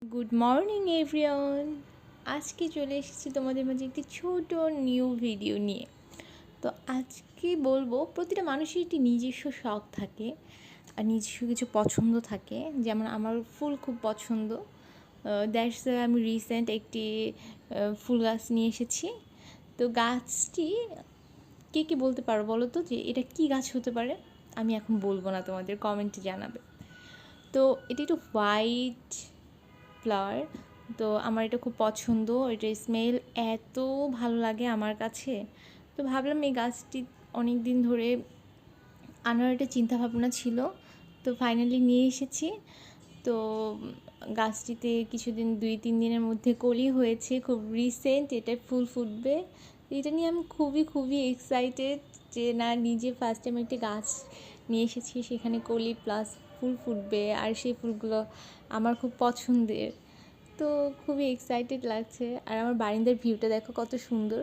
Good morning everyone. আজকে চলে এসেছি তোমাদের মাঝে একটি ছোট নিউ ভিডিও নিয়ে। তো আজকে বলবো, প্রতিটা মানুষের একটি নিজস্ব শখ থাকে আর নিজস্ব কিছু পছন্দ থাকে। যেমন আমার ফুল খুব পছন্দ, দ্যাটস আমি রিসেন্ট একটি ফুল গাছ নিয়ে এসেছি। তো গাছটি কে কে বলতে পারো বলো তো, যে এটা কি গাছ হতে পারে? আমি এখন বলবো না, তোমাদের কমেন্টে জানাবে। তো এটি একটু হোয়াইট ফ্লাওয়ার। তো আমার এটা খুব পছন্দ, এটার স্মেল এত ভালো লাগে আমার কাছে। তো ভাবলাম এই গাছটি অনেক দিন ধরে আনার একটা চিন্তাভাবনা ছিল, তো ফাইনালি নিয়ে এসেছি। তো গাছটিতে কিছুদিন 2-3 দিনের মধ্যে কলি হয়েছে, খুব রিসেন্ট এটা ফুল ফুটবে। এটা নিয়ে আমি খুবই এক্সাইটেড যে না, নিজে ফার্স্ট টাইম একটি গাছ নিয়ে এসেছি, সেখানে কলি প্লাস ফুল ফুটবে, আর সেই ফুলগুলো আমার খুব পছন্দের। তো খুবই এক্সাইটেড লাগছে। আর আমার বারান্দার ভিউটা দেখো কত সুন্দর।